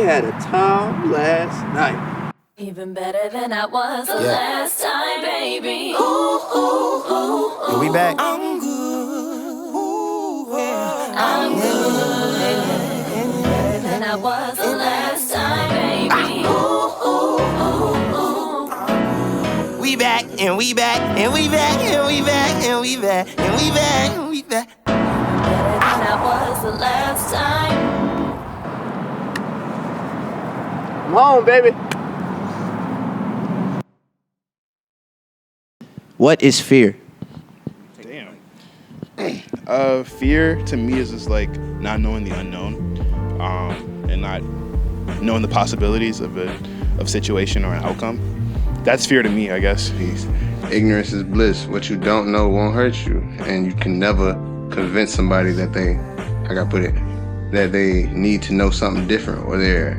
had a time last night. Even better than I was the last time, baby. Ooh, ooh, ooh, ooh. We back. I'm good. Ooh, yeah. I'm good. Better than I was the last time, baby. Ooh, ooh, ooh, ooh. We back and we back and we back and we back and we back and we back and we back. Better than I was the last time. Come on, baby. What is fear? Damn. Fear to me is just like not knowing the unknown, and not knowing the possibilities of a situation or an outcome. That's fear to me, I guess. Ignorance is bliss. What you don't know won't hurt you, and you can never convince somebody that that they need to know something different, or they're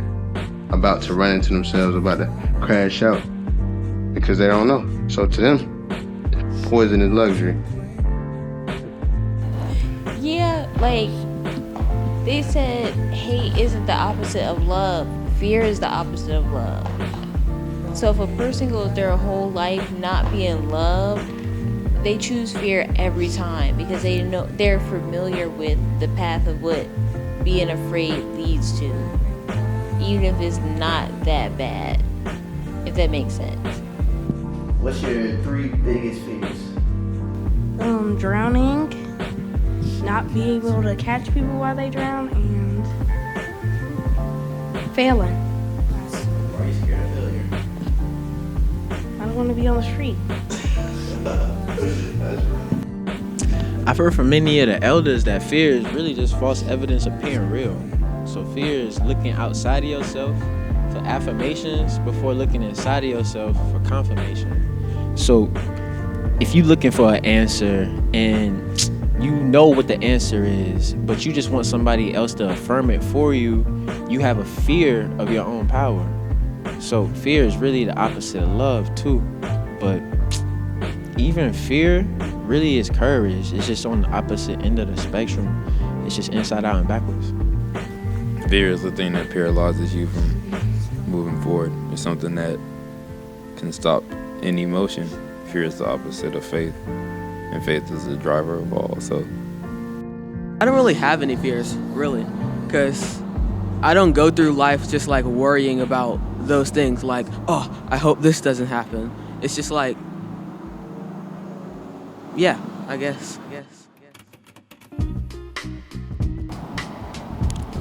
about to run into themselves, about to crash out, because they don't know. So to them, poison is luxury. Yeah, like they said, hate isn't the opposite of love. Fear is the opposite of love. So if a person goes their whole life not being loved, they choose fear every time because they know they're familiar with the path of what being afraid leads to, even if it's not that bad. If that makes sense. What's your 3 biggest fears? Drowning, not being able to catch people while they drown, and failing. Why are you scared of failure? I don't want to be on the street. I've heard from many of the elders that fear is really just false evidence appearing real. So fear is looking outside of yourself for affirmations before looking inside of yourself for confirmation. So if you're looking for an answer and you know what the answer is, but you just want somebody else to affirm it for you, you have a fear of your own power. So fear is really the opposite of love too. But even fear really is courage. It's just on the opposite end of the spectrum. It's just inside out and backwards. Fear is the thing that paralyzes you from moving forward. It's something that can stop any emotion. Fear is the opposite of faith, and faith is the driver of all. So I don't really have any fears, really, because I don't go through life just like worrying about those things like, oh, I hope this doesn't happen. It's just like, yeah, I guess.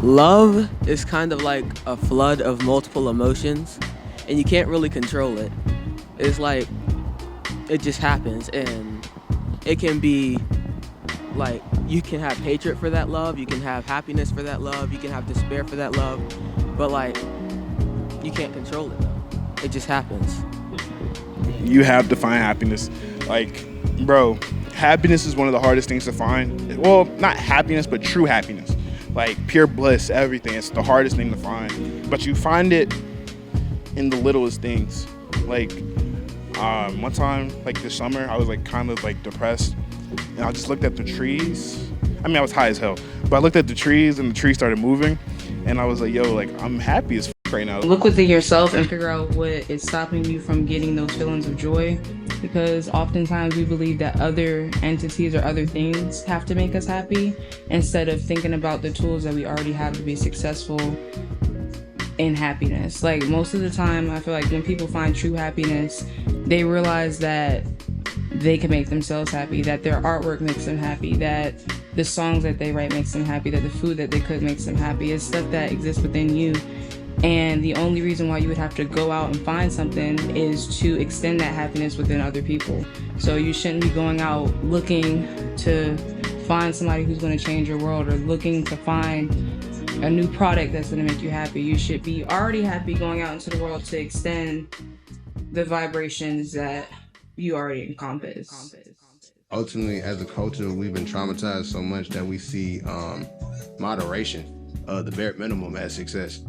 Love is kind of like a flood of multiple emotions, and you can't really control it. It's like, it just happens, and it can be like, you can have hatred for that love, you can have happiness for that love, you can have despair for that love, but like, you can't control it though. It just happens. You have to find happiness. Like, bro, happiness is one of the hardest things to find. Well, not happiness, but true happiness. Like pure bliss, everything. It's the hardest thing to find. But you find it in the littlest things. Like, one time, like this summer, I was like kind of like depressed, and I just looked at the trees. I mean, I was high as hell, but I looked at the trees and the trees started moving, and I was like, yo, like I'm happy as f right now. Look within yourself and figure out what is stopping you from getting those feelings of joy, because oftentimes we believe that other entities or other things have to make us happy instead of thinking about the tools that we already have to be successful in happiness. Like most of the time, I feel like when people find true happiness, they realize that they can make themselves happy, that their artwork makes them happy, that the songs that they write makes them happy, that the food that they cook makes them happy. It's stuff that exists within you. And the only reason why you would have to go out and find something is to extend that happiness within other people. So you shouldn't be going out looking to find somebody who's going to change your world or looking to find a new product that's going to make you happy. You should be already happy going out into the world to extend the vibrations that you already encompass. Ultimately, as a culture, we've been traumatized so much that we see moderation, the bare minimum, as success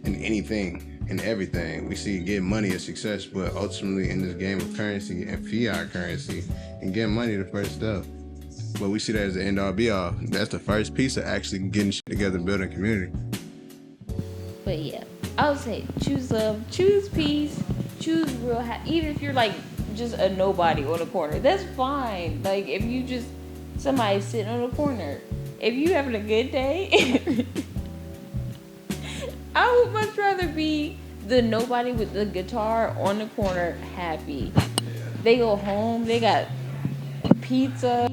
in anything and everything. We see getting money as success, but ultimately in this game of currency and fiat currency, and getting money the first step. But we see that as the end all be all. That's the first piece of actually getting shit together and building community. But yeah. I would say choose love, choose peace, choose real even if you're like just a nobody on the corner, that's fine. Like if you just somebody sitting on the corner, if you having a good day, I would much rather be the nobody with the guitar on the corner happy. They go home, they got pizza.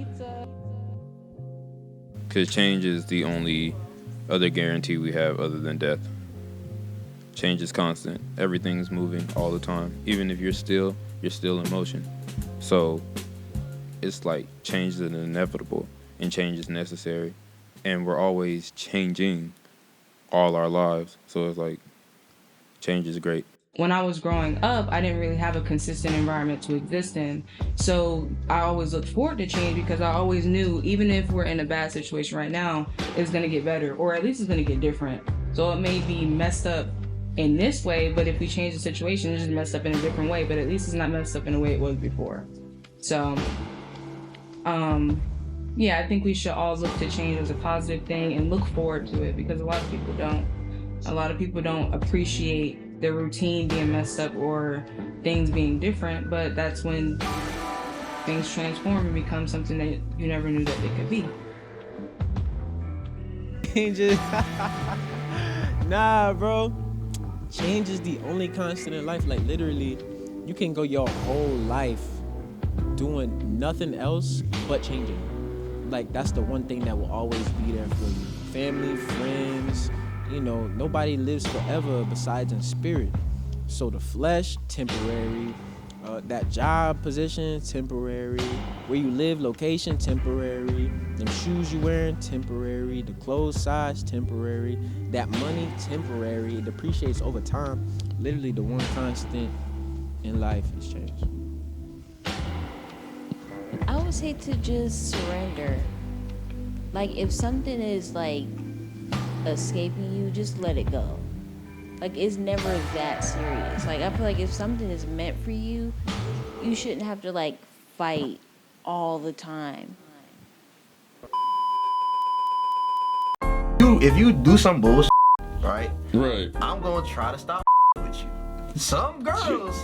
Because change is the only other guarantee we have other than death. Change is constant. Everything's moving all the time. Even if you're still in motion. So it's like change is inevitable and change is necessary. And we're always changing all our lives. So it's like change is great. When I was growing up, I didn't really have a consistent environment to exist in. So I always looked forward to change because I always knew even if we're in a bad situation right now, it's gonna get better, or at least it's gonna get different. So it may be messed up in this way, but if we change the situation, it's just messed up in a different way, but at least it's not messed up in the way it was before. So, yeah, I think we should all look to change as a positive thing and look forward to it, because a lot of people don't. A lot of people don't appreciate the routine being messed up or things being different, but that's when things transform and become something that you never knew that they could be. Changes. Nah, bro. Change is the only constant in life. Like literally, you can go your whole life doing nothing else but changing. Like that's the one thing that will always be there for you. Family, friends, you know, nobody lives forever besides in spirit. So the flesh, temporary. That job position, temporary. Where you live, location, temporary. Them shoes you wearing, temporary. The clothes size, temporary. That money, temporary. It depreciates over time. Literally the one constant in life is change. I would say to just surrender. Like if something is like escaping you, just let it go. Like it's never that serious. Like I feel like if something is meant for you, you shouldn't have to like fight all the time. If you do some bullshit, right? Right. I'm gonna try to stop with you. Some girls,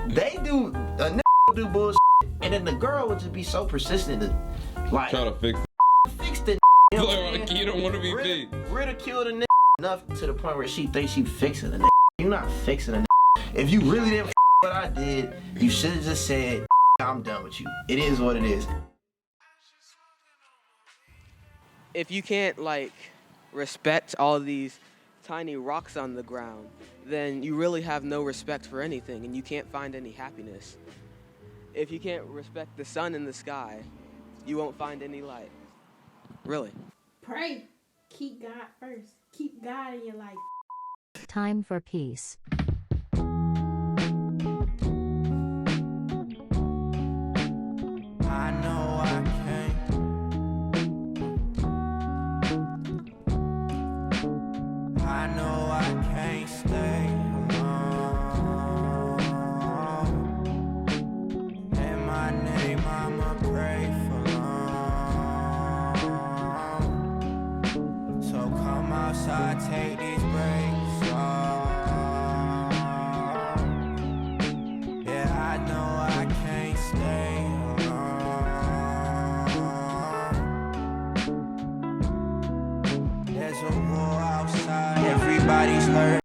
they do a nigga do bullshit, and then the girl would just be so persistent to like try to fix the. You know like, you don't want to be big. Ridicule the nigga enough to the point where she thinks she fixing the nigga. You're not fixing the nigga. If you really didn't what I did, you should have just said, I'm done with you. It is what it is. If you can't like respect all these tiny rocks on the ground, then you really have no respect for anything and you can't find any happiness. If you can't respect the sun in the sky, you won't find any light. Really. Pray. Keep God first. Keep God in your life. Time for peace. I know I can't. I know I can't stay alone. In my name, I'ma pray for long. So come outside, take these breaks off. Yeah, I know I can't stay alone. There's a war outside, everybody's hurt.